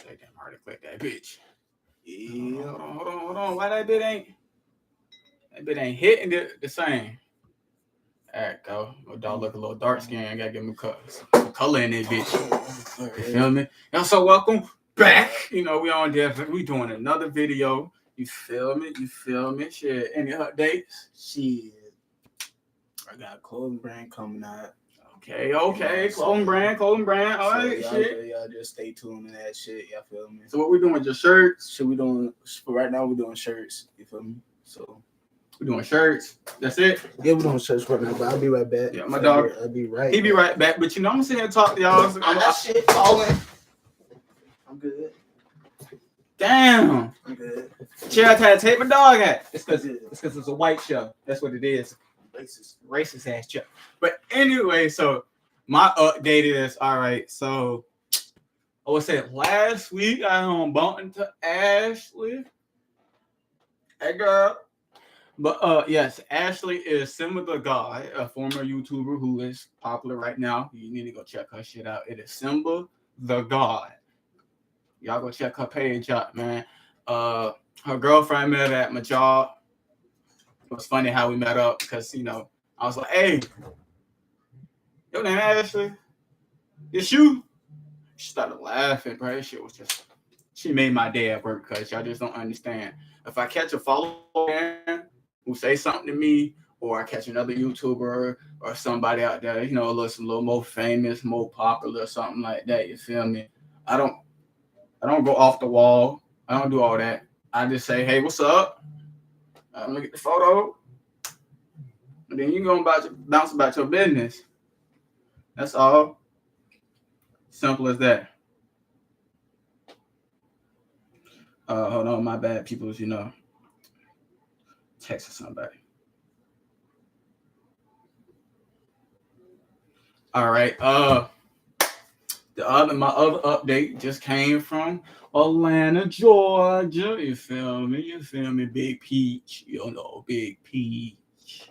Okay, damn, I already clicked that bitch. Yeah. Hold on. Why that bit ain't hitting the same? There we go. My dog look a little dark skinned. I gotta give him some color in that bitch. You feel me? Y'all so welcome back. You know, we on there. We doing another video. You feel me? Shit. Any updates? Shit. I got a clothing brand coming out. Okay. Clothing brand. All right, so shit. Y'all just stay tuned to that shit. Y'all feel me? So what we doing? Just shirts? Shit, we doing for right now. We doing shirts. You feel me? So we doing shirts. That's it. Yeah, we doing shirts right now. But I'll be right back. Yeah, my dog. I'll be right. He be right back. But you know, I'm sitting here and talk to y'all. So that shit falling. I'm good. Damn. I'm good. Chair had to take my dog at. It's because it's a white show. That's what it is. Racist ass show. But anyway, so my update is all right. So I was saying last week I bumped into Ashley. Hey girl. But yes, Ashley is Simba the God, a former YouTuber who is popular right now. You need to go check her shit out. It is Simba the God. Y'all go check her page out, man. Her girlfriend met at my job. It was funny how we met up because, you know, I was like, hey, your name Ashley? It's you? She started laughing, bro. That shit was just, she made my day at work because y'all just don't understand. If I catch a follower who say something to me, or I catch another YouTuber or somebody out there, you know, a little more famous, more popular, or something like that, you feel me? I don't go off the wall. I don't do all that. I just say, hey, what's up? Look at the photo. And then you go bounce about your business. That's all. Simple as that. Hold on, my bad, people. You know, text somebody. All right. My other update just came from Atlanta, Georgia. You feel me? Big Peach. You know, Big Peach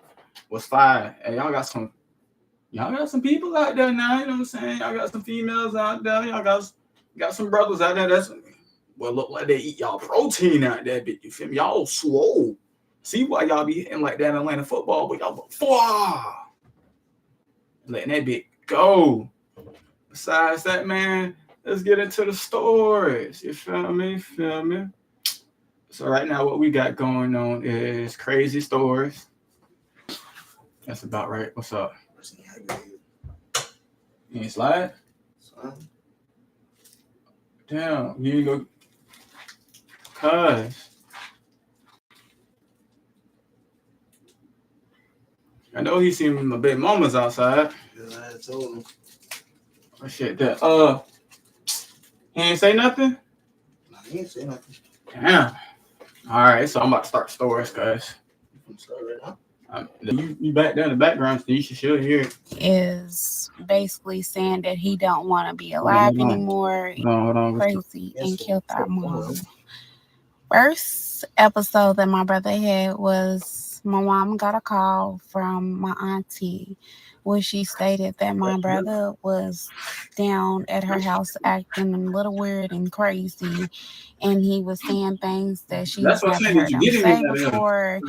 was fire. Hey, y'all got some people out there now. You know what I'm saying? Y'all got some females out there. Y'all got some brothers out there that's look like they eat y'all protein out there. But you feel me? Y'all swole. See why y'all be hitting like that in Atlanta football, but y'all letting that bit go. Besides that, man, let's get into the stories. You feel me? So right now, what we got going on is crazy stories. That's about right. What's up? You ain't slide? Damn, you ain't go. Cuz. I know he seen my big mamas outside. Yeah, I told him. Oh shit, that he ain't say nothing? No, he ain't say nothing. Damn. Alright, so I'm about to start stories, guys. Start right now. You back there in the background, so you should hear it. Is basically saying that he don't want to be alive anymore. Hold on. Crazy and killed our mom. First episode that my brother had was my mom got a call from my auntie where she stated that my brother was down at her house acting a little weird and crazy, and he was saying things that she's never heard him say before,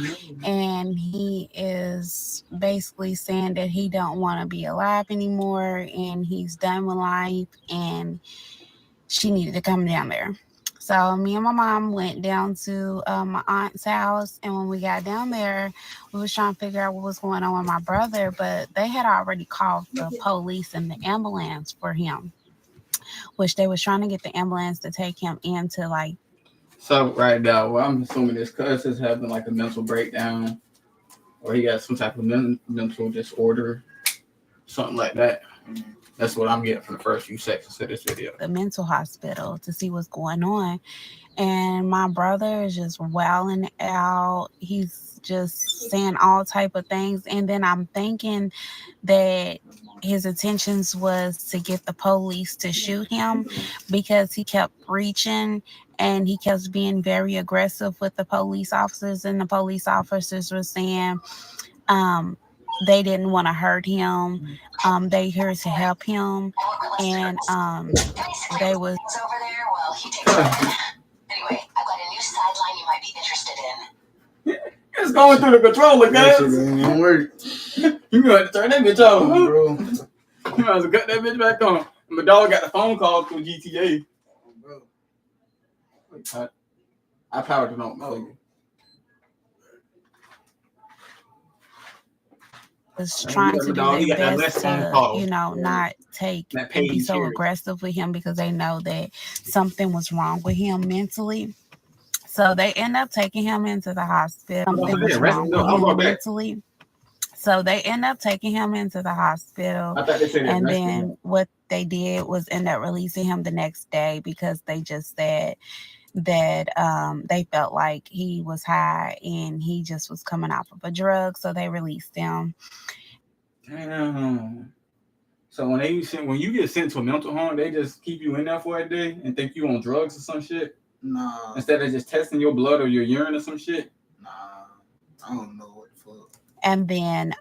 and he is basically saying that he don't want to be alive anymore and he's done with life and she needed to come down there. So me and my mom went down to my aunt's house, and when we got down there, we was trying to figure out what was going on with my brother, but they had already called the police and the ambulance for him, which they was trying to get the ambulance to take him into like. So right now, well, I'm assuming this cuz is having like a mental breakdown, or he got some type of mental disorder, something like that. That's what I'm getting from the first few seconds of this video. The mental hospital to see what's going on. And my brother is just wilding out. He's just saying all type of things. And then I'm thinking that his intentions was to get the police to shoot him because he kept preaching and he kept being very aggressive with the police officers. And the police officers were saying, they didn't want to hurt him. They here to help him, and they was Well, he takes it. Anyway, I've got a new sideline you might be interested in. It's going through the controller, That shit guys. ain't even work. You gonna have to turn that bitch off, Bro. You might as well cut that bitch back on. My dog got the phone call through GTA. Bro. Wait, I powered it on. Oh. Was trying to do their best to, you know, not take and be so aggressive with him because they know that something was wrong with him mentally. So they end up taking him into the hospital. Something was wrong with him mentally. So they end up taking him into the hospital. And then what they did was end up releasing him the next day because they just said that they felt like he was high and he just was coming off of a drug. So they released him. Damn. So when you get sent to a mental home, they just keep you in there for a day and think you on drugs or some shit? Nah. Instead of just testing your blood or your urine or some shit? Nah. I don't know what the fuck. And then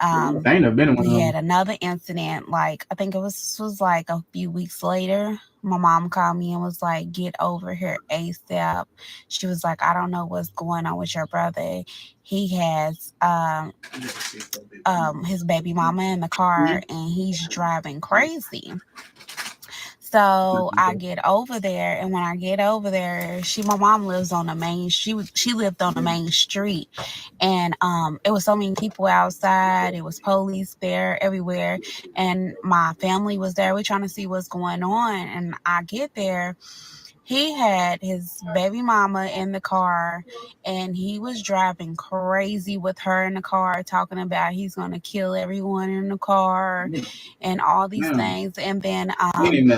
we had another incident, like I think it was like a few weeks later. My mom called me and was like, get over here ASAP. She was like, I don't know what's going on with your brother. He has his baby mama in the car and he's driving crazy. So I get over there, and when I get over there, my mom lives on the main. She lived on the main street, and it was so many people outside. It was police there everywhere, and my family was there. We're trying to see what's going on, and I get there. He had his baby mama in the car, and he was driving crazy with her in the car, talking about he's going to kill everyone in the car and all these things. And then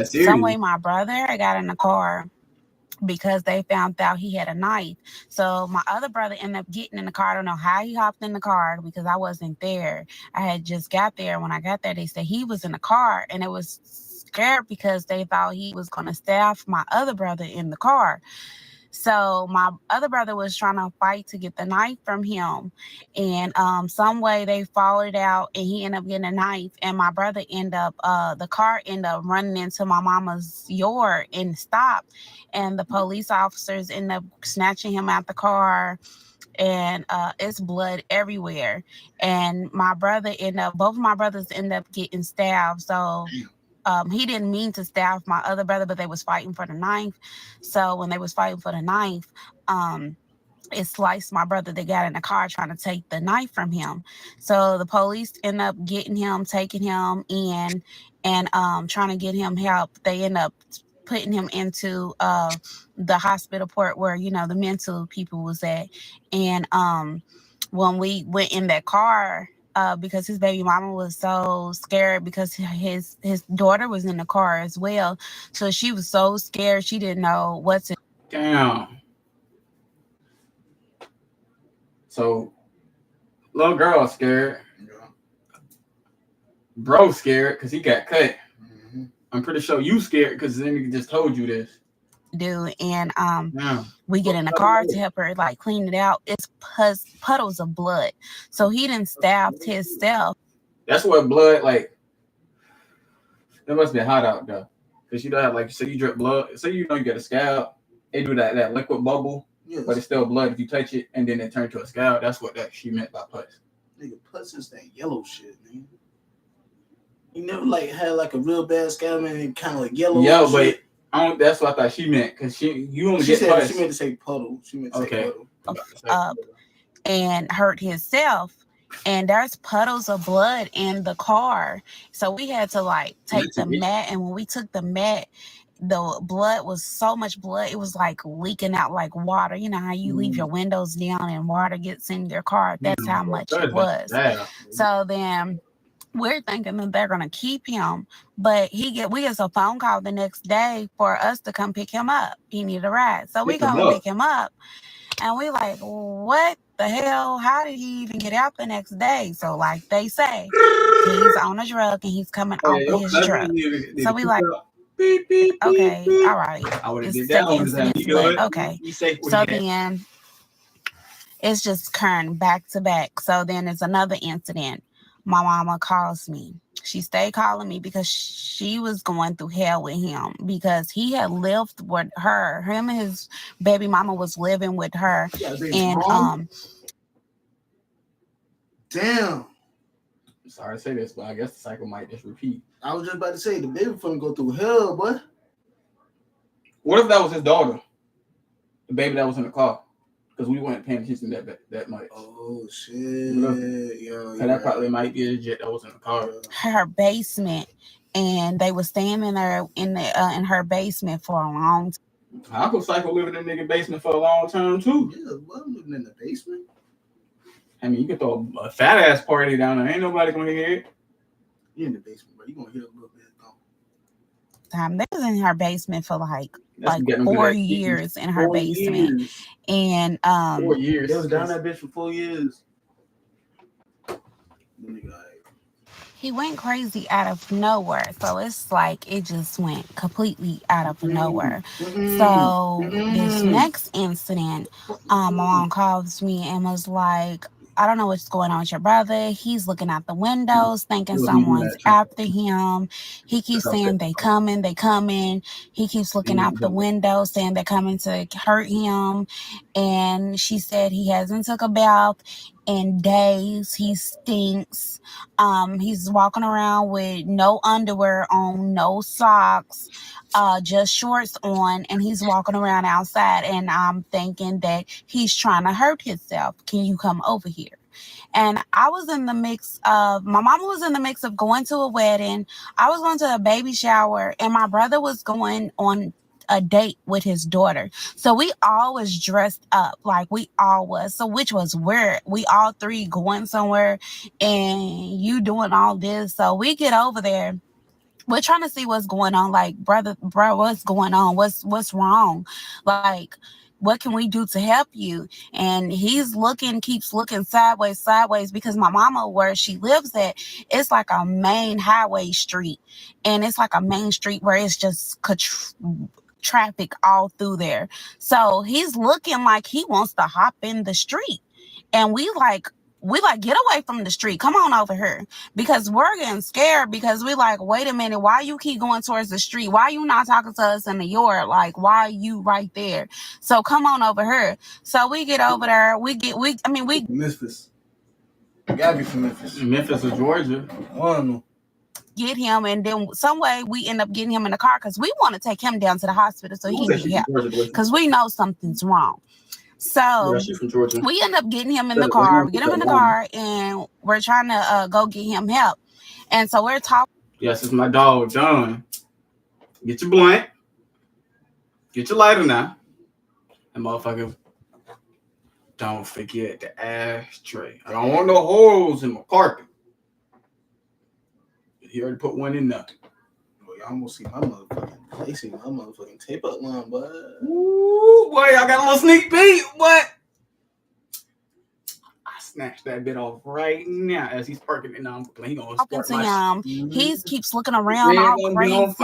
some way my brother got in the car because they found out he had a knife. So my other brother ended up getting in the car. I don't know how he hopped in the car because I wasn't there. I had just got there. When I got there, they said he was in the car, and it was scared because they thought he was going to stab my other brother in the car. So my other brother was trying to fight to get the knife from him, and some way they followed out, and he ended up getting a knife. And my brother the car ended up running into my mama's yard and stopped, and the police officers ended up snatching him out the car. And it's blood everywhere. And both of my brothers ended up getting stabbed. So he didn't mean to stab my other brother, but they was fighting for the knife. So when they was fighting for the knife, it sliced my brother. They got in the car trying to take the knife from him. So the police end up getting him, taking him in, and trying to get him help. They end up putting him into the hospital port where, you know, the mental people was at. And when we went in that car, because his baby mama was so scared because his daughter was in the car as well. So she was so scared she didn't know what to. Damn. So little girl scared. Bro scared because he got cut. Mm-hmm. I'm pretty sure you scared because the nigga just told you this. And we get in the car to help her like clean it out. It's puddles of blood. So he didn't stab himself. That's what blood like. It must be hot out though, because you don't have like, so you drip blood. So you know you get a scab. They do that liquid bubble, yes. But it's still blood if you touch it, and then it turns to a scab. That's what she meant by pus. Nigga, pus is that yellow shit, man. You never like had like a real bad scab and it kind of like yellow. Yeah, but shit. That's what I thought she meant, because you only get pus. She meant to say puddle. She meant to say puddle. And hurt himself, and there's puddles of blood in the car. So we had to like take the mat, and when we took the mat, the blood was so much blood, it was like leaking out like water. You know how you leave your windows down and water gets in your car? That's how much it was. So then we're thinking that they're gonna keep him, but we get a phone call the next day for us to come pick him up. He needed a ride, so we go pick him up, and we like, what the hell? How did he even get out the next day? So like they say, he's on a drug and he's coming off of his drug. So we like, beep, beep, okay, beep. All right. I would have did that one time. Okay, so then it's just current back to back. So then there's another incident. My mama calls me She stayed calling me because she was going through hell with him because he had lived with her. Him and his baby mama was living with her. Yeah, baby And mom? Damn. I'm sorry to say this, but I guess the cycle might just repeat. I was just about to say the baby finna go through hell, boy. What if that was his daughter? The baby that was in the car? Because we weren't paying attention that much. Oh shit! Yeah, that probably might be a jet that was in the car. Her basement, and they were staying in her basement for a long time. Uncle Psycho living in the nigga basement for a long time too. Yeah, well, I'm living in the basement. I mean, you can throw a fat ass party down there. Ain't nobody gonna hear it. You in the basement, bro? You gonna hear a little bit though. They was in her basement for like 4 years in her 4 basement. years. And 4 years. They was down that bitch for 4 years. He went crazy out of nowhere. So it's like it just went completely out of nowhere. So this next incident, my mom calls me and was like, I don't know what's going on with your brother. He's looking out the windows thinking someone's after him. He keeps saying they coming. He keeps looking out the window saying they're coming to hurt him. And she said he hasn't took a bath in days. He stinks. He's walking around with no underwear on, no socks, just shorts on, and he's walking around outside. And I'm thinking that he's trying to hurt himself. Can you come over here? And I was in the mix of, my mama was in the mix of going to a wedding. I was going to a baby shower, and my brother was going on a date with his daughter. So we all was dressed up, like we all was. So which was weird. We all three going somewhere and you doing all this. So we get over there. We're trying to see what's going on. Like, bro, what's going on? What's wrong? Like, what can we do to help you? And he's keeps looking sideways because my mama, where she lives at, it's like a main highway street. And it's like a main street where it's just traffic all through there. So he's looking like he wants to hop in the street. And we like, get away from the street. Come on over here. Because we're getting scared because we like, wait a minute, why you keep going towards the street? Why you not talking to us in the yard? Like, why are you right there? So come on over here. So we get over there. Memphis. You gotta be from Memphis. Memphis or Georgia. I don't know. Get him, and then some way we end up getting him in the car because we want to take him down to the hospital so he can get help because we know something's wrong. So we end up getting him in the car. We get him in the car, and we're trying to go get him help. And so we're talking. Yes, it's my dog, John. Get your blunt. Get your lighter now. And motherfucker, don't forget the ashtray. I don't want no holes in my carpet. He already put one in there. Boy, y'all almost see my motherfucking, they see my motherfucking tape up line, boy. Ooh, boy, I got a little sneak peek. What? I snatched that bit off right now as he's parking it now. He gonna start my shit. He keeps looking around all crazy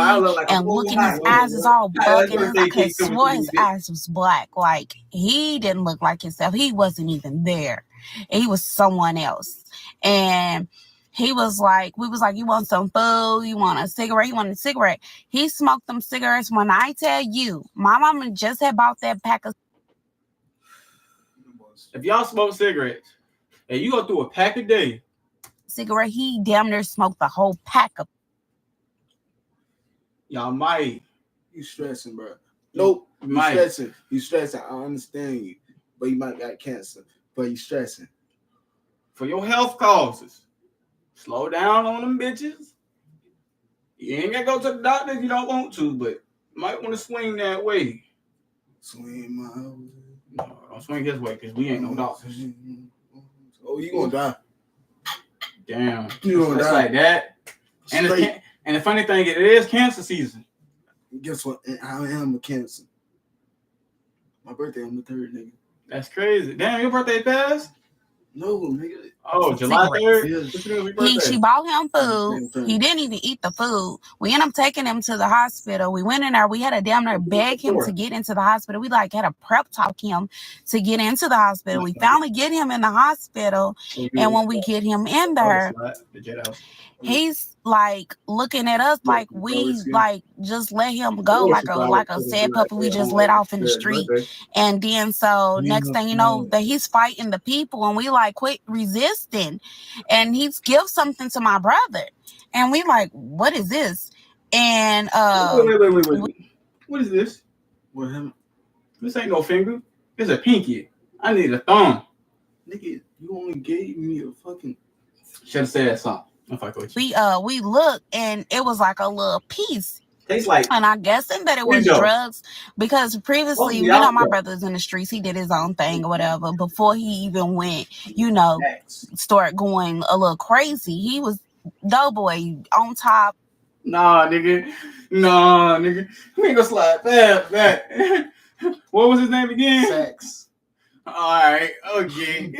and looking. His eyes is all bugging. I could swore his eyes was black. Like he didn't look like himself. He wasn't even there. He was someone else. And he was like, we was like, you want some food? You want a cigarette? He wanted a cigarette. He smoked them cigarettes. When I tell you, my mama just had bought that pack of. If y'all smoke cigarettes and you go through a pack a day, cigarette, he damn near smoked the whole pack of. Y'all might. You stressing, bro. Nope. You stressing. I understand you. But you might got cancer. But you stressing. For your health causes. Slow down on them bitches. You ain't gotta go to the doctor if you don't want to, but you might want to swing that way. Swing my way. No, don't swing his way because we ain't no doctors. Oh, you gonna die. Damn. You gonna die. Like that. And the funny thing, it is cancer season. Guess what? I am a cancer. My birthday on the 3rd, nigga. That's crazy. Damn, your birthday passed? No, nigga. Oh, July cigarettes. 3rd. She bought him food. He didn't even eat the food. We ended up taking him to the hospital. We went in there. We had to damn near beg him to get into the hospital. We like had to prep talk him to get into the hospital. We finally get him in the hospital, and when we get him in there, he's like looking at us like we like just let him go like a sad puppy we just let off in the street. And then so next thing you know that he's fighting the people, and we like quit resisting, and he's give something to my brother, and we like, what is this? And wait. What is this? With him? This ain't no finger. It's a pinky. I need a thumb. Nigga, you only gave me a fucking. Should have said something. We looked, and it was like a little piece. Tastes like, and I guessing that it was drugs, because previously, you know, my brother's in the streets. He did his own thing or whatever. Before he even went, you know, start going a little crazy. He was Doughboy on top. Nah, nigga. We ain't gonna slide that. What was his name again? Sex. All right, okay.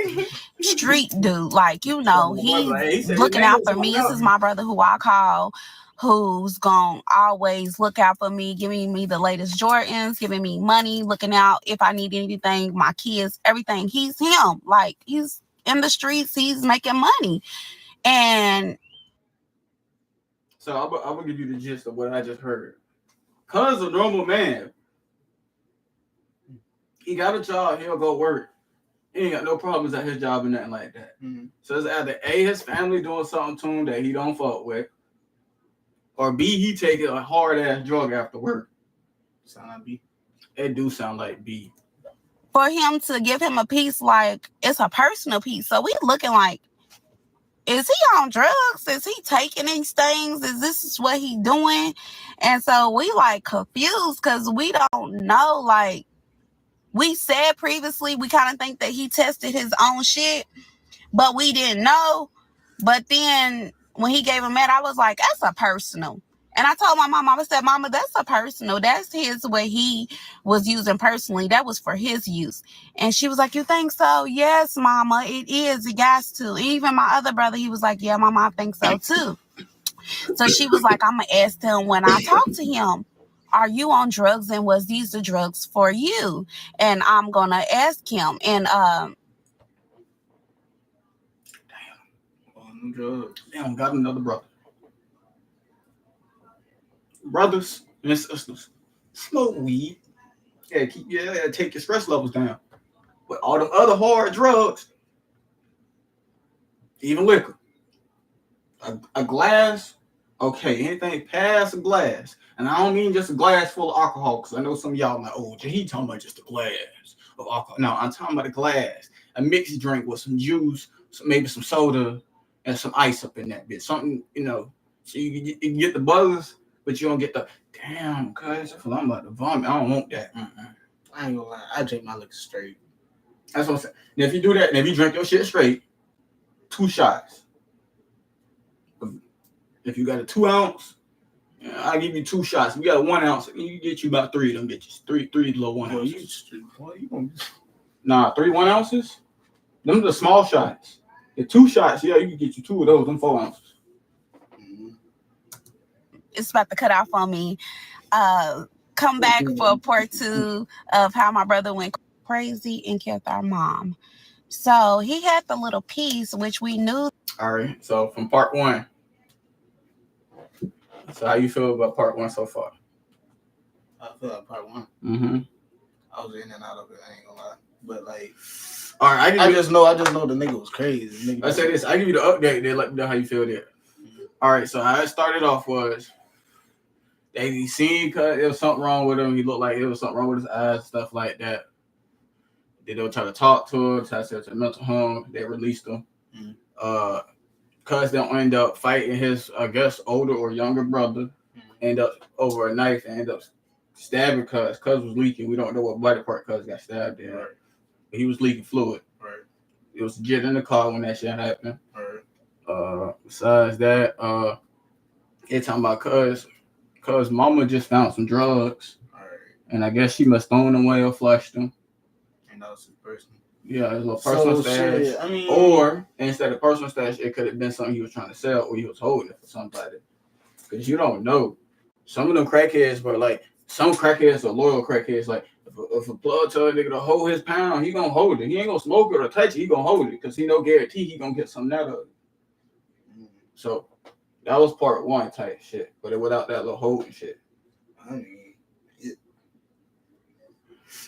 Street dude, like, you know, he's looking out for me. This is my brother who I call, who's gonna always look out for me, giving me the latest Jordans, giving me money, looking out if I need anything, my kids, everything. He's him. Like, he's in the streets, he's making money. And so I'm gonna give you the gist of what I just heard. Cuz a normal man, he got a job, he'll go work. He ain't got no problems at his job or nothing like that. Mm-hmm. So it's either A, his family doing something to him that he don't fuck with, or B, he taking a hard ass drug after work. Sound like B. It do sound like B. For him to give him a piece, like, it's a personal piece. So we looking like, is he on drugs? Is he taking these things? Is this what he doing? And so we like confused because we don't know. Like we said previously, we kind of think that he tested his own shit, but we didn't know. But then when he gave him that, I was like, that's a personal. And I told my mom, I said, Mama, that's a personal. That's his, what he was using personally. That was for his use. And she was like, you think so? Yes, Mama, it is. It got to. Even my other brother, he was like, yeah, Mama, I think so too. So she was like, I'm going to ask him when I talk to him, are you on drugs? And was these the drugs for you? And I'm going to ask him. And Damn, got another brother. Brothers and sisters, smoke weed. Take your stress levels down. But all the other hard drugs, even liquor, a glass, okay, anything past a glass. And I don't mean just a glass full of alcohol, because I know some of y'all like, oh, he talking about just a glass of alcohol. No, I'm talking about a glass, a mixed drink with some juice, maybe some soda, and some ice up in that bit. Something, you know, so you can get the buzz, but you don't get the, damn, cuz I'm about to vomit. I don't want that. I ain't gonna lie. I drink my liquor straight. That's what I'm saying. Now, if you do that, and if you drink your shit straight, 2 shots. If you got a 2 ounce, I'll give you 2 shots. If you got a 1 ounce, you get you about 3 of them bitches. Three little 1 ounces. Nah, 3 1 ounces? Them are the small shots. The 2 shots, yeah, you can get you 2 of those, them 4 ounces. It's about to cut off on me. Come back for part 2 of how my brother went crazy and killed our mom. So he had the little piece, which we knew. All right. So from part 1. So how you feel about part 1 so far? I feel like part 1. Mm-hmm. I was in and out of it. I ain't gonna lie. But like, all right. I just know the nigga was crazy. I say this. I give you the update. Then let me know how you feel there. All right. So how it started off was, they seen cause there was something wrong with him. He looked like there was something wrong with his eyes, stuff like that. They would try to talk to him, try to the mental home. They released him. Cuz they'll end up fighting his, I guess, older or younger brother. End up over a knife and end up stabbing Cuz. Cuz was leaking. We don't know what body part Cuz got stabbed in. Right. But he was leaking fluid. Right. It was jet in the car when that shit happened. Right. Besides that, they talking about Cuz mama just found some drugs. Right. And I guess she must thrown them away or flushed them. And that was his person. Yeah, it's a personal stash. Shit, I mean, or instead of personal stash, it could have been something he was trying to sell or he was holding it for somebody. Because you don't know. Some of them crackheads, but like some crackheads are loyal crackheads. Like if a plug tell a nigga to hold his pound, he gonna hold it. He ain't gonna smoke it or touch it. He gonna hold it because he no guarantee he gonna get something out of it. So that was part one type shit, but without that little holding shit. I mean,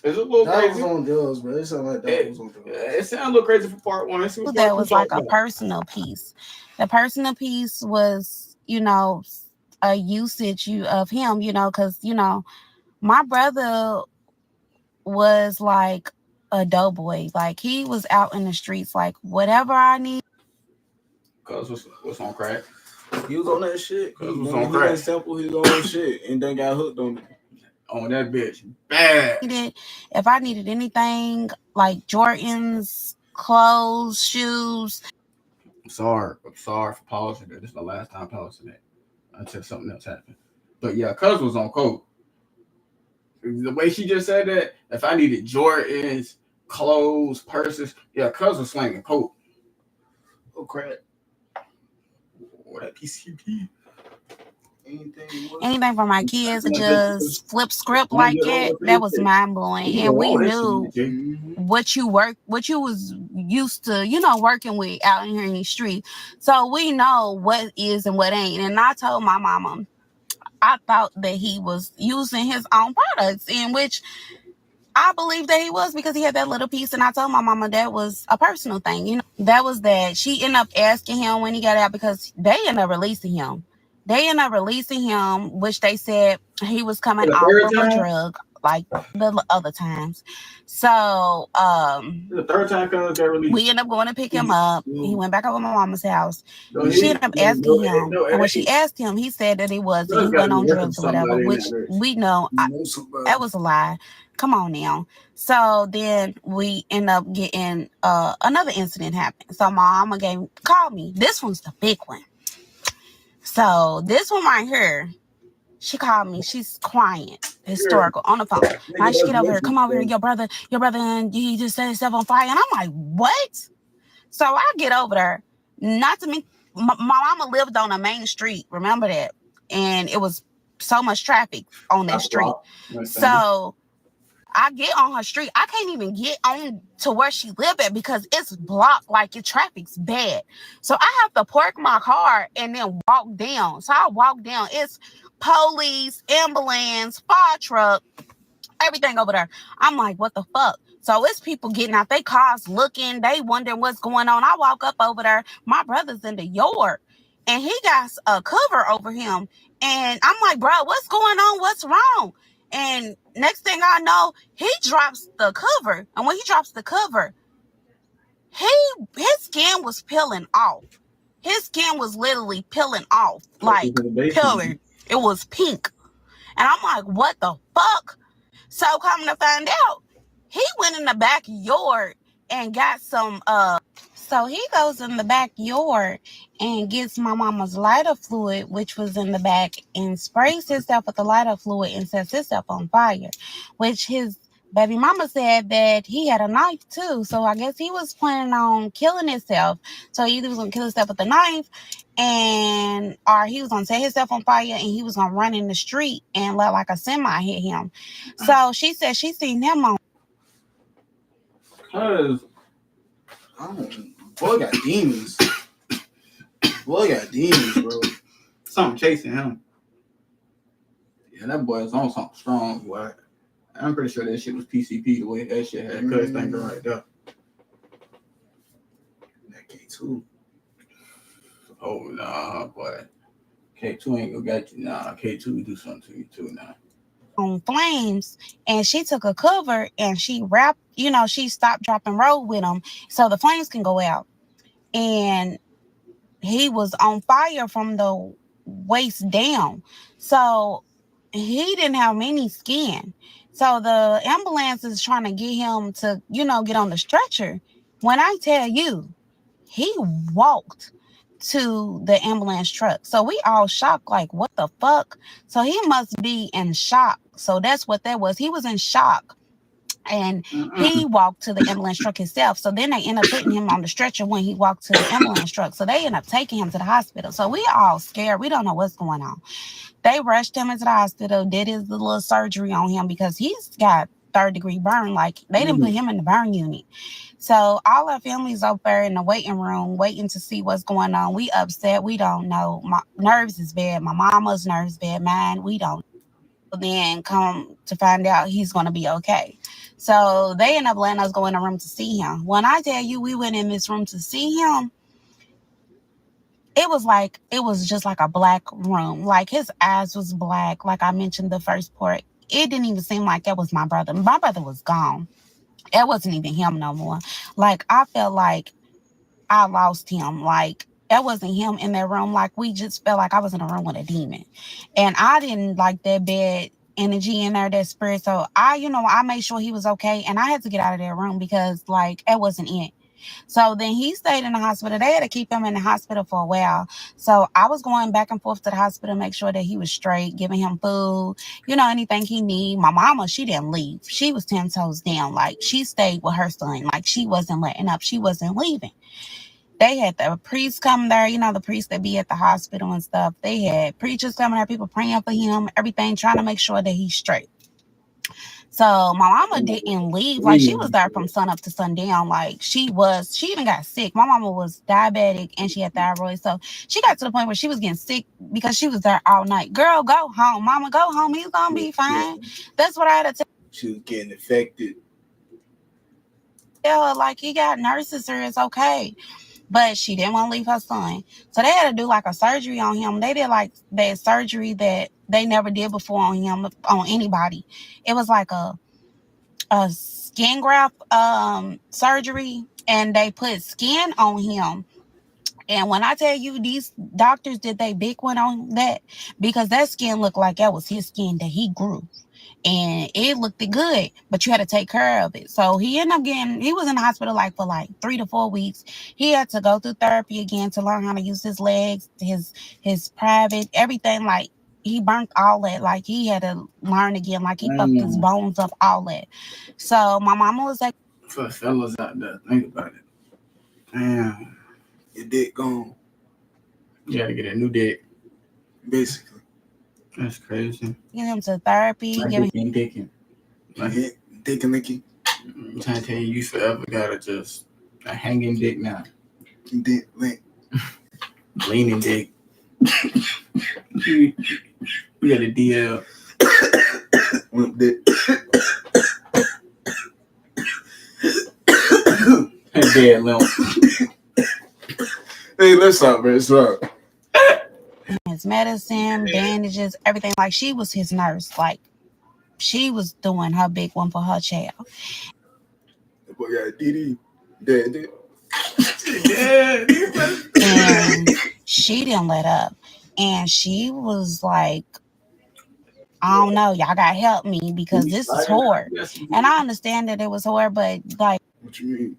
it's a little that crazy. was on drugs, bro. It sounded like that was on drugs. It sounded a little crazy for part one. That was like a personal piece. The personal piece was, you know, a usage of him, you know, because, you know, my brother was like a doughboy. Like he was out in the streets, like whatever I need. Cuz what's on crack? He was on that shit. He was on crack. Sample his own shit and then got hooked on it. On that bitch. Bad. If I needed anything like Jordans, clothes, shoes. I'm sorry for pausing it. This is the last time pausing it until something else happened. But yeah, Cuz was on coke. The way she just said that, if I needed Jordans, clothes, purses, yeah, Cuz was slanging coke. Oh, crack. Or that PCP. Anything for my kids to just flip script like that was mind blowing. And we knew what you was used to, you know, working with out here in the street. So we know what is and what ain't. And I told my mama, I thought that he was using his own products, in which I believe that he was, because he had that little piece. And I told my mama that was a personal thing. You know, that was that. She ended up asking him when he got out, because they ended up releasing him. Which they said he was coming off of a drug like the other times. So the third time Cuz got released. We ended up going to pick him up. He went back over my mama's house. She ended up asking him. And when she asked him, he said that he went on drugs or whatever, which we know that was a lie. Come on now. So then we end up getting another incident happened. So my mama called me. This one's the big one. So this one right here, she called me. She's crying, historical, on the phone. Now she get over here. Come over here. Your brother, and he just set himself on fire. And I'm like, what? So I get over there. Not to me. My mama lived on a main street. Remember that? And it was so much traffic on that street. So I get on her street. I can't even get on to where she lived at because it's blocked, like your traffic's bad. So I have to park my car and then walk down. So I walk down. It's police, ambulance, fire truck, everything over there. I'm like, what the fuck? So it's people getting out their cars looking. They wondering what's going on. I walk up over there. My brother's in the yard and he got a cover over him. And I'm like, bro, what's going on? What's wrong? And next thing I know, he drops the cover. And when he drops the cover, his skin was peeling off. His skin was literally peeling off. Like, peeling. It was pink. And I'm like, what the fuck? So coming to find out, he went in the backyard and got some, so he goes in the backyard and gets my mama's lighter fluid, which was in the back, and sprays himself with the lighter fluid and sets himself on fire, which his baby mama said that he had a knife too. So I guess he was planning on killing himself. So he either was going to kill himself with a knife or he was going to set himself on fire and he was going to run in the street and let like a semi hit him. So she said she seen him on. Cause boy got demons. Boy got demons, bro. Something chasing him. Yeah, that boy is on something strong, boy. I'm pretty sure that shit was PCP the way that shit had Cuz thinking right there. That K2. Oh, nah, boy. K2 ain't gonna get you. Nah, K2 do something to you too now. On flames, and she took a cover and she wrapped, she stopped, dropping, roll with him so the flames can go out. And he was on fire from the waist down. So he didn't have any skin. So the ambulance is trying to get him to, get on the stretcher. When I tell you, he walked to the ambulance truck. So we all shocked, like, what the fuck? So he must be in shock. So that's what that was. He was in shock. And he walked to the ambulance truck himself. So then they end up putting him on the stretcher when he walked to the ambulance truck. So they end up taking him to the hospital. So we all scared. We don't know what's going on. They rushed him into the hospital, did his little surgery on him because he's got 3rd-degree burn. Like, they didn't put him in the burn unit. So all our family's up there in the waiting room waiting to see what's going on. We upset. We don't know. My nerves is bad. My mama's nerves bad. Mine, we don't. Then come to find out he's going to be okay. So they end up letting us go in the room to see him. When I tell you we went in this room to see him, it was just like a black room. Like, his eyes was black. Like I mentioned the first part, it didn't even seem like that was my brother. My brother was gone. It wasn't even him no more. Like, I felt like I lost him. Like, that wasn't him in that room. Like, we just felt like I was in a room with a demon. And I didn't like that bad energy in there, that spirit. So I made sure he was okay. And I had to get out of that room because, like, it wasn't it. So then he stayed in the hospital. They had to keep him in the hospital for a while. So I was going back and forth to the hospital to make sure that he was straight, giving him food, anything he need. My mama, she didn't leave. She was 10 toes down. Like, she stayed with her son. Like, she wasn't letting up. She wasn't leaving. They had the priest come there, the priests that be at the hospital and stuff. They had preachers coming there, people praying for him, everything, trying to make sure that he's straight. So my mama didn't leave. Like, she was there from sun up to sundown. Like, she even got sick. My mama was diabetic and she had thyroid. So she got to the point where she was getting sick because she was there all night. Girl, go home. Mama, go home. He's going to be fine. That's what I had to tell. She was getting affected. Tell her, like, he got nurses here. It's okay. But she didn't want to leave her son. So they had to do like a surgery on him. They did like that surgery that they never did before on him, on anybody. It was like a skin graft surgery, and they put skin on him. And when I tell you, these doctors did they big one on that, because that skin looked like that was his skin that he grew. And it looked good, but you had to take care of it. So he ended up he was in the hospital for 3 to 4 weeks. He had to go through therapy again to learn how to use his legs, his private, everything. Like, he burnt all that. Like, he had to learn again. Like, he fucked his bones up, all that. So my mama was like, for fellas out there, think about it. Damn. Your dick gone. You gotta get a new dick. Basically. That's crazy. Get him to therapy. Dicking. Dick and Nicky. I'm trying to tell you forever gotta just a hanging dick now. Dick, link. Leaning dick. You got a DL. Limp dick. Dead limp. Hey, let's stop, man. Stop. His medicine, bandages, everything. Like, she was his nurse. Like, she was doing her big one for her child. That boy got DD. Dead. And she didn't let up. And she was like, I don't know, y'all gotta help me because this is hard. And I understand that it was hard, but like, what you mean?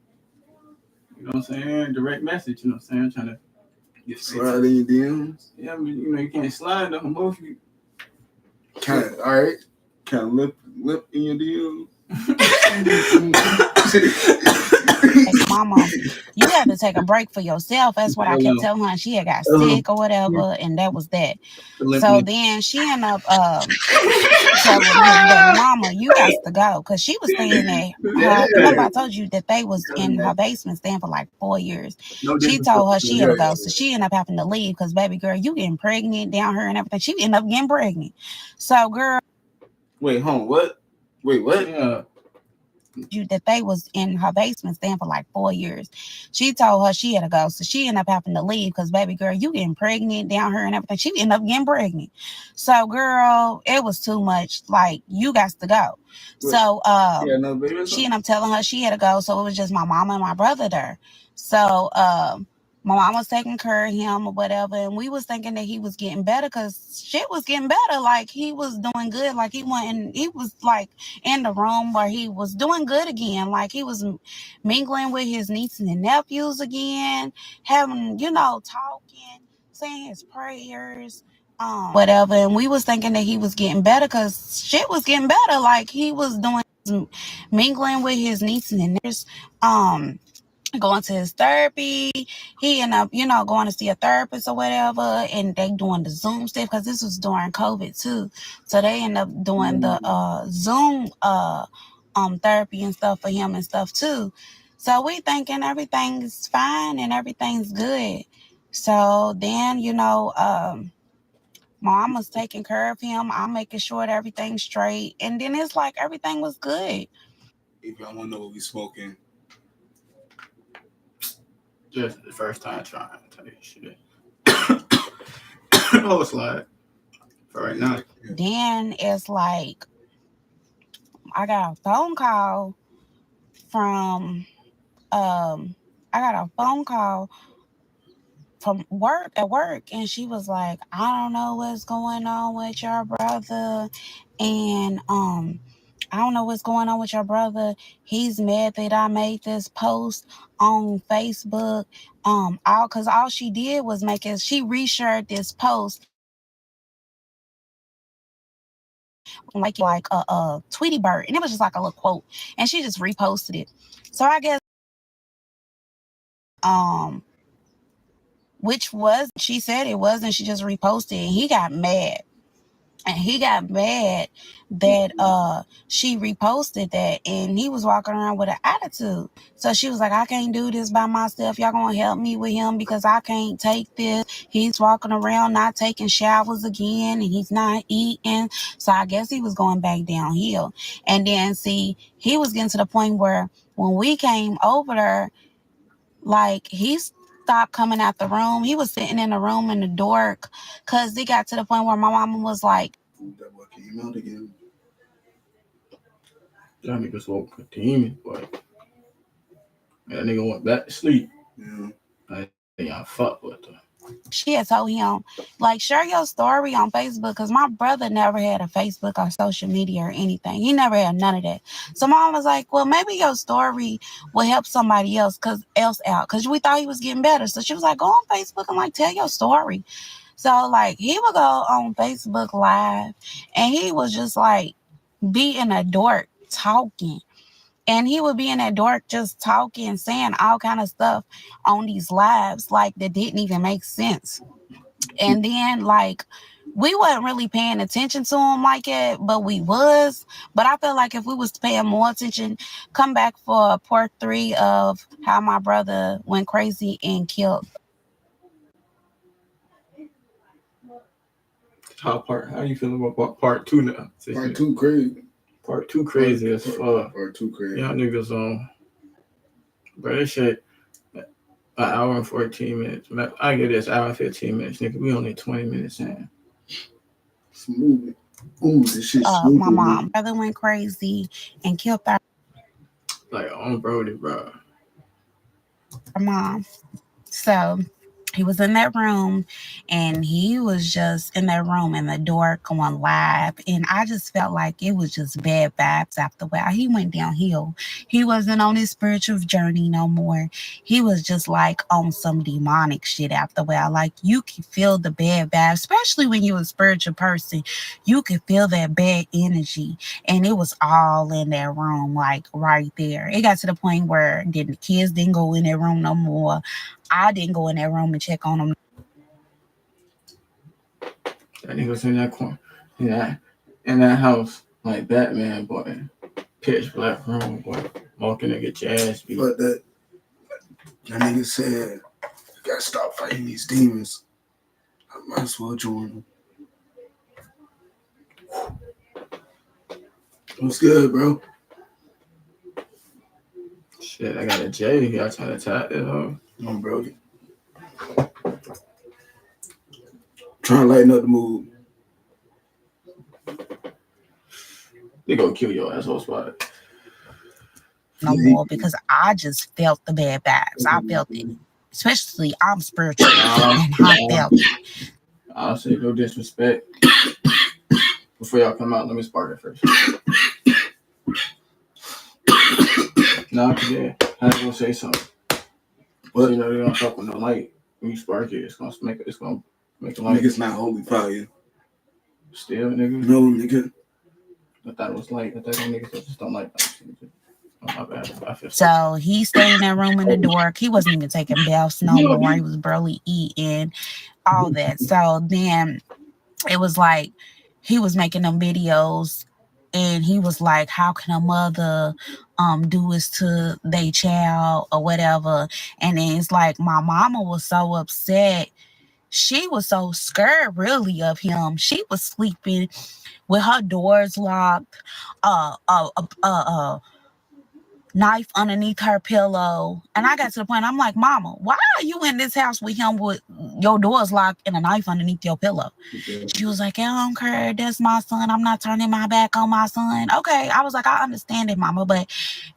You know what I'm saying? Direct message, you know what I'm saying? Trying to get slide in your DMs. Yeah, I mean, you can't slide the emoji. All right. Kind of lip in your DMs. Like, mama, you have to take a break for yourself. That's what I kept telling her. She had got sick or whatever, and that was that. So then she ended up telling her, mama, you got to go, because she was staying there. Remember I told you that they was in her basement staying for 4 years. She told her she had to go, so she ended up having to leave because, baby girl, you getting pregnant down here and everything. She ended up getting pregnant. So, girl. Wait, what? Wait, what? Yeah. That they was in her basement staying for 4 years. She told her she had to go, so she ended up having to leave because, baby girl, you getting pregnant down here and everything. She ended up getting pregnant. So, girl, it was too much. Like, you got to go. So she ended up telling her she had to go, so it was just my mama and my brother there. So my mom was taking care of him or whatever, and we was thinking that he was getting better because shit was getting better. Like, he was doing good. Like, he was in the room where he was doing good again. Like, he was mingling with his nieces and nephews again, having, talking, saying his prayers, whatever. And we was thinking that he was getting better because shit was getting better. Like, he was doing mingling with his nieces and nephews, going to his therapy. He ended up, going to see a therapist or whatever, and they doing the Zoom stuff because this was during COVID too. So they end up doing the Zoom therapy and stuff for him and stuff too. So we thinking everything's fine and everything's good. So then, Mama's taking care of him. I'm making sure that everything's straight. And then it's like everything was good. If y'all want to know what we smoking, Just the first time trying to tell you shit. Oh, it's like for right now. Then it's like I got a phone call from work at work, and she was like, I don't know what's going on with your brother, and I don't know what's going on with your brother. He's mad that I made this post on Facebook. All she did was she reshared this post like a Tweety Bird, and it was just like a little quote, and she just reposted it. So I guess which was, she said it was, and she just reposted it, and he got mad. And he got mad that she reposted that, and he was walking around with an attitude. So she was like, I can't do this by myself. Y'all gonna help me with him because I can't take this. He's walking around not taking showers again, and he's not eating. So I guess he was going back downhill. And then see, he was getting to the point where when we came over there, like he stopped coming out the room. He was sitting in the room in the dark because it got to the point where my mama was like, that boy came out again. That nigga spoke for demons, boy. That nigga went back to sleep. Yeah. I think I fuck with her. She had told him, like, share your story on Facebook, because my brother never had a Facebook or social media or anything. He never had none of that. So mom was like, well, maybe your story will help somebody else out, because we thought he was getting better. So she was like, go on Facebook and like tell your story. So like he would go on Facebook Live, and he was just like be in a dork talking. And he would be in that dark just talking, saying all kind of stuff on these lives, like that didn't even make sense. And then like we wasn't really paying attention to him like it, but we was. But I feel like if we was paying more attention, come back for part 3 of how my brother went crazy and killed. How you feeling about part 2 now? Part 2 crazy. Part 2 crazy as fuck. Part 2 crazy. Y'all niggas on. Bro, this shit, an hour and 14 minutes. I give this hour and 15 minutes, nigga. We only 20 minutes in. Smooth. Ooh, this shit smooth. My mom brother went crazy and killed her. Like on Brody, bro. Her mom. So he was in that room, and he was just in that room in the dark going live. And I just felt like it was just bad vibes after a while. He went downhill. He wasn't on his spiritual journey no more. He was just like on some demonic shit after a while. Like you can feel the bad vibes, especially when you're a spiritual person. You can feel that bad energy. And it was all in that room, like right there. It got to the point where the kids didn't go in that room no more. I didn't go in that room and check on him. That nigga was in that corner, in that house, like Batman, boy. Pitch black room, boy. Walking to get your ass beat. But that nigga said, you gotta stop fighting these demons. I might as well join them. What's good, bro? Shit, I got a J. Y'all trying to tap it, huh? No, bro. Trying to lighten up the mood. They gonna kill your asshole spot. No more, because I just felt the bad vibes. I felt it. Especially I'm spiritual. And I felt it. I'll say no disrespect. Before y'all come out, let me spark it first. No, yeah. I was gonna say something. But you know they don't fuck with no light. When you spark it, it's gonna make a light. Nigga's not holy fire. Still, nigga. No, nigga. I thought it was light. I thought them niggas just don't like that. Oh, my bad. So he stayed in that room in the dark. He wasn't even taking baths no more. He was barely eating, all that. So then it was like he was making them videos and he was like, how can a mother do this to their child or whatever? And then it's like my mama was so upset. She was so scared really of him. She was sleeping with her doors locked, knife underneath her pillow. And I got to the point, I'm like, Mama, why are you in this house with him with your doors locked and a knife underneath your pillow? She was like, I don't care. That's my son. I'm not turning my back on my son. Okay. I was like, I understand it, Mama, but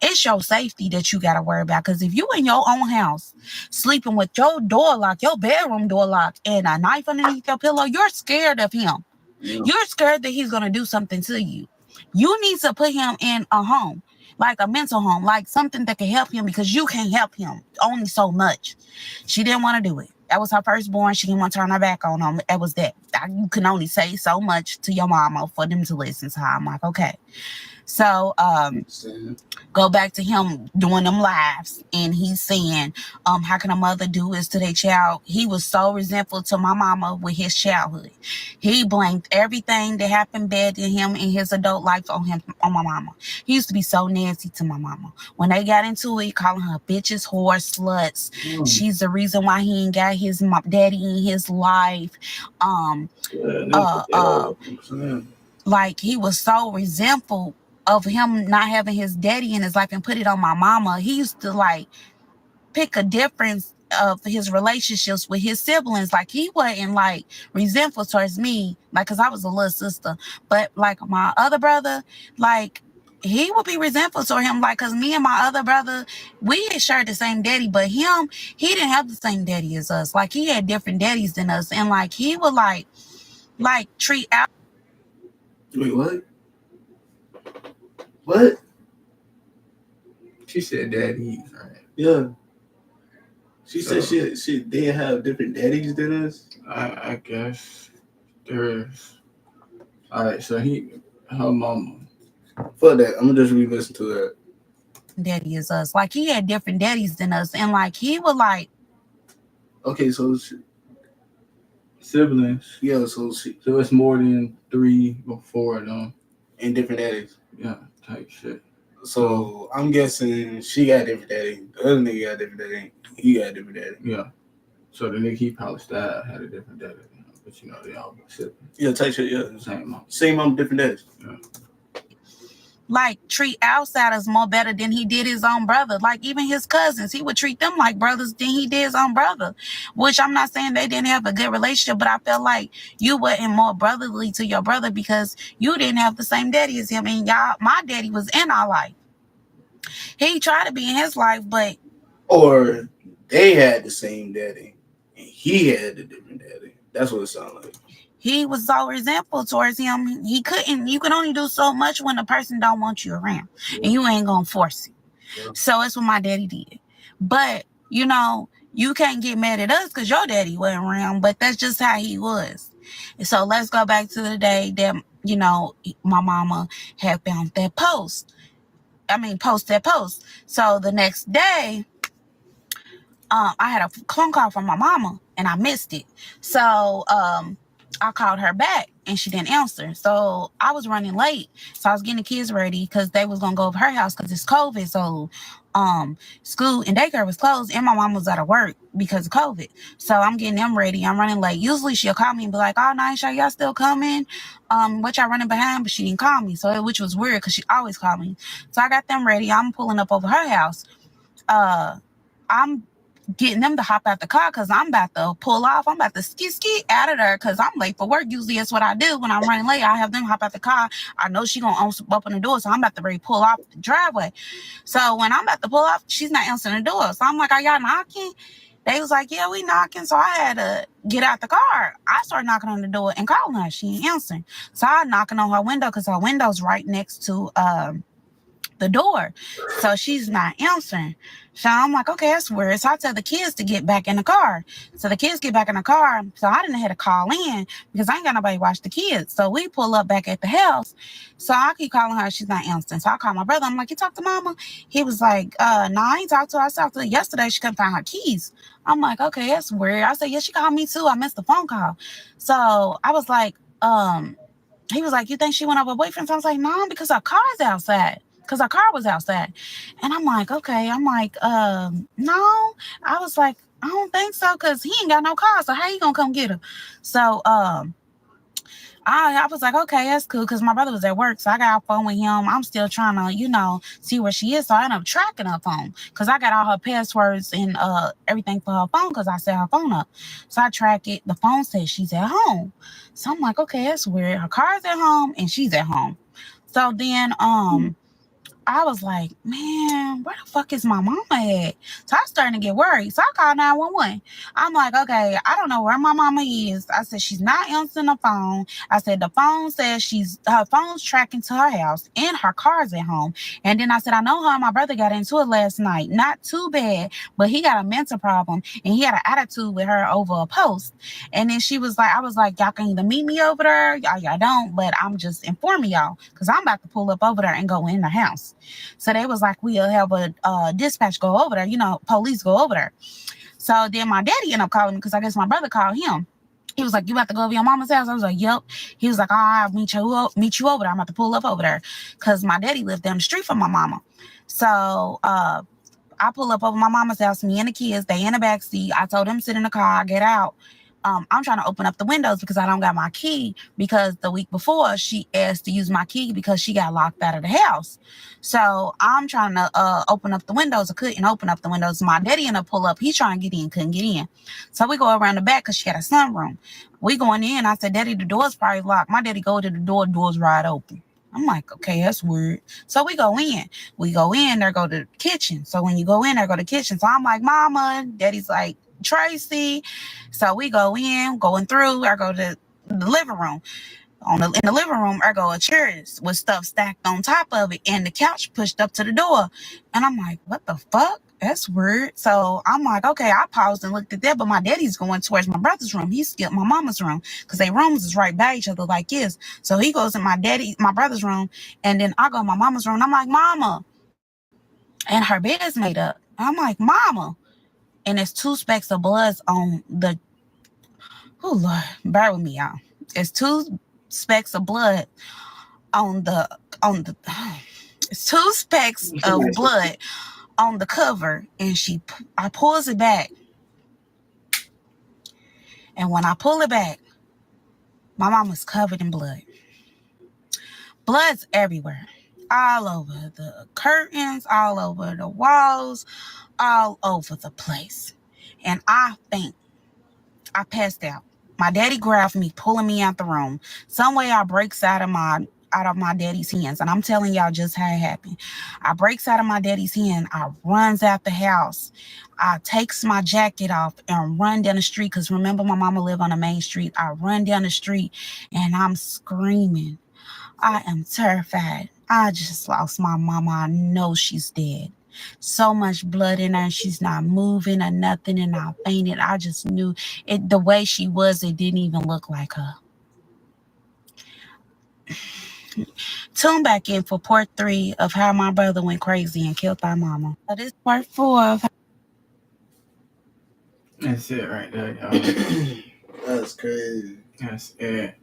it's your safety that you got to worry about. Because if you in your own house sleeping with your door locked, your bedroom door locked, and a knife underneath your pillow, you're scared of him. Yeah. You're scared that he's going to do something to you. You need to put him in a home, like a mental home, like something that can help him, because you can't help him only so much. She didn't want to do it. That was her firstborn. She didn't want to turn her back on him. That was that. You can only say so much to your mama for them to listen to her. I'm like, okay. So go back to him doing them lives, and he's saying, how can a mother do this to their child? He was so resentful to my mama with his childhood. He blamed everything that happened bad to him in his adult life on my mama. He used to be so nasty to my mama. When they got into it, calling her bitches, whores, sluts. She's the reason why he ain't got his daddy in his life. Like, he was so resentful of him not having his daddy in his life and put it on my mama. He used to like pick a difference of his relationships with his siblings. Like, he wasn't like resentful towards me, like, cause I was a little sister, but like my other brother, like, he would be resentful toward him, like, cause me and my other brother, we had shared the same daddy, but him, he didn't have the same daddy as us. Like, he had different daddies than us, and like he would like treat out. Wait, what? What? She said daddies, right? Yeah. She said she they have different daddies than us. I guess there is. All right, so her mama. Fuck that. I'm gonna just re-listen to that. Daddy is us. Like, he had different daddies than us, and like he would like. Okay, so siblings. Yeah, so it's more than 3 or 4 of them. And different daddies. Yeah, type shit. So I'm guessing she got different daddy. The other nigga got different daddy. He got different daddy. Yeah. So the nigga he probably stabbed had a different daddy. But you know, they all siblings. Yeah, type shit, yeah. Same mom. Same mom, different daddies. Yeah. Like, treat outsiders more better than he did his own brother. Like, even his cousins, he would treat them like brothers than he did his own brother. Which I'm not saying they didn't have a good relationship, but I felt like you wasn't more brotherly to your brother because you didn't have the same daddy as him. And my daddy was in our life. He tried to be in his life, but... Or they had the same daddy, and he had a different daddy. That's what it sounded like. He was so resentful towards him. You can only do so much when a person don't want you around. Yeah. And you ain't gonna force it. Yeah. So that's what my daddy did. But, you know, you can't get mad at us because your daddy wasn't around, but that's just how he was. And so let's go back to the day that, you know, my mama had found that post. Post that post. So the next day, I had a phone call from my mama and I missed it. So, I called her back and she didn't answer. So I was running late. So I was getting the kids ready because they was going to go over her house because it's COVID. So school and daycare was closed and my mom was out of work because of COVID. So I'm getting them ready. I'm running late. Usually she'll call me and be like, oh, Nisha, y'all still coming? What y'all running behind? But she didn't call me. So which was weird because she always called me. So I got them ready. I'm pulling up over her house. I'm getting them to hop out the car because I'm about to pull off. I'm about to ski out of there because I'm late for work. Usually that's what I do when I'm running late. I have them hop out the car. I know she gonna open the door, so I'm about to pull off the driveway. So when I'm about to pull off, she's not answering the door. So I'm like, are y'all knocking? They was like, yeah, we knocking. So I had to get out the car. I started knocking on the door and calling her. She ain't answering. So I knocking on her window because her window's right next to the door. So she's not answering. So I'm like, okay, that's weird. So I tell the kids to get back in the car. So the kids get back in the car. So I didn't have to call in because I ain't got nobody to watch the kids. So we pull up back at the house. So I keep calling her. She's not answering. So I call my brother. I'm like, you talked to mama? He was like, no, I ain't talked to her. I talked to her yesterday. She couldn't find her keys. I'm like, okay, that's weird. I said, yeah, she called me too. I missed the phone call. So I was like, he was like, you think she went over her boyfriend? So I was like, no, because her car's outside. Because her car was outside. And I'm like, okay. I'm like, no. I was like, I don't think so, because he ain't got no car. So how you gonna come get her? So I was like, okay, that's cool, because my brother was at work, so I got off phone with him. I'm still trying to, see where she is. So I ended up tracking her phone because I got all her passwords and everything for her phone because I set her phone up. So I track it. The phone says she's at home. So I'm like, okay, that's weird. Her car's at home and she's at home. So then I was like, man, where the fuck is my mama at? So I starting to get worried. So I called 911. I'm like, okay, I don't know where my mama is. I said, she's not answering the phone. I said, the phone says her phone's tracking to her house and her car's at home. And then I said, I know her and my brother got into it last night. Not too bad, but he got a mental problem and he had an attitude with her over a post. And then I was like, y'all can either meet me over there, y'all don't, but I'm just informing y'all because I'm about to pull up over there and go in the house. So they was like, we'll have a dispatch go over there, police go over there. So then my daddy ended up calling me because I guess my brother called him. He was like, you about to go over your mama's house? I was like, yep. He was like, I'll meet you over there. I'm about to pull up over there because my daddy lived down the street from my mama. So I pull up over my mama's house, me and the kids, they in the back seat. I told them sit in the car, I get out. I'm trying to open up the windows because I don't got my key because the week before she asked to use my key because she got locked out of the house. So I'm trying to open up the windows. I couldn't open up the windows. My daddy ended up pull up. He's trying to get in, couldn't get in. So we go around the back because she had a sunroom. We going in. I said, Daddy, the door's probably locked. My daddy go to the door's wide open. I'm like, okay, that's weird. So we go in. There go to the kitchen. So when you go in, there go to the kitchen. So I'm like, Mama. Daddy's like, Tracy. So we going through. I go to the living room. In the living room, I go a chairs with stuff stacked on top of it and the couch pushed up to the door. And I'm like, what the fuck? That's weird. So I'm like, okay, I paused and looked at that, but my daddy's going towards my brother's room. He skipped my mama's room because their rooms is right by each other like this. So he goes in my brother's room, and then I go in my mama's room. And I'm like, Mama. And her bed is made up. I'm like, Mama. And there's 2 specks of blood on the, oh Lord, bear with me, y'all. It's 2 specks of blood it's 2 specks of blood on the cover, and I pulls it back. And when I pull it back, my mama's covered in blood. Blood's everywhere. All over the curtains, all over the walls, all over the place. And I think I passed out. My daddy grabbed me, pulling me out the room. Some way I breaks out of my daddy's hands. And I'm telling y'all just how it happened. I breaks out of my daddy's hand. I runs out the house. I takes my jacket off and run down the street. Because remember, my mama lived on the main street. I run down the street and I'm screaming. I am terrified. I just lost my mama. I know she's dead. So much blood in her. She's not moving or nothing. And I fainted. I just knew it. The way she was, it didn't even look like her. Tune back in for part 3 of how my brother went crazy and killed our mama. So this part 4 of. That's it right there, y'all. That's crazy. That's it.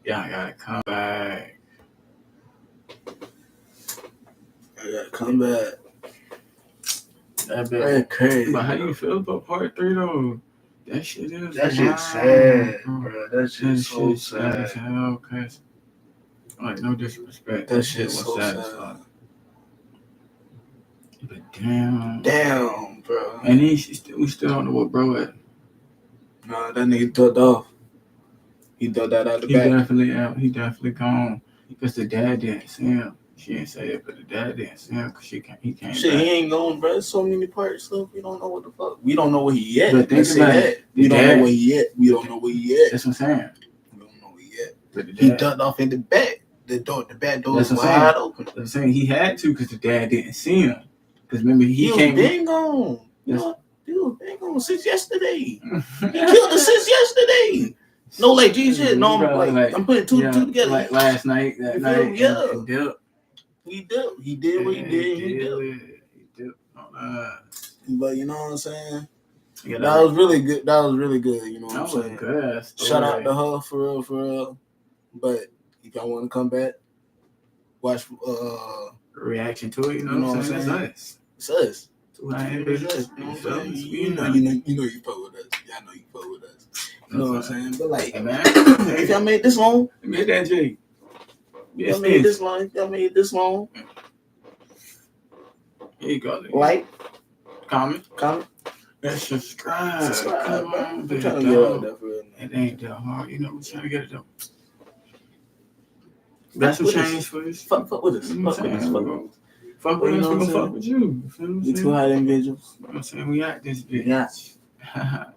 Y'all gotta come back. I gotta come back. That's crazy. But how do you feel about part 3 though? That shit is sad, bro. That shit's so sad. As hell, cause like no disrespect. That shit was so sad. But damn, bro. And we still don't know what bro at. Nah, that nigga ducked off. He ducked that out the back. He definitely gone. Because the dad didn't see him. She didn't say it, but the dad didn't see him because he came Shit, back. he ain't going, bro. So many parts stuff. We don't know what the fuck. We don't know where he at. But think about it. We don't know where he at. We don't know where he at. That's what I'm saying. We don't know where he at. But the dad, he ducked off in the back. the back door was That's what I'm wide open. I'm saying he had to because the dad didn't see him. Because remember he was came. been gone. You know, he was been gone since yesterday. He killed us since yesterday. No, like Jesus. No, I'm putting two together. Like last night, that night. Yeah. And Dip. He did what he did. He did. But you know what I'm saying? Yeah, that was really good. That was really good. You know what I'm saying? Good. Shout out to her for real. But if y'all want to come back, watch reaction to it. You know what I'm saying? It's us. You know you fuck with us. Y'all know you fuck with us. You know what I'm saying? But like, hey, man, if y'all made this long, made that J. Y'all made this long. Here you go. Like, comment. And subscribe. Come on, I'm trying to get out there for real. It ain't that hard. You know, we're trying to get it done. Got some change for this. Fuck with us. Fuck with us. Fuck with you. We two hot individuals. You know what I'm saying? We got this bitch. Yeah.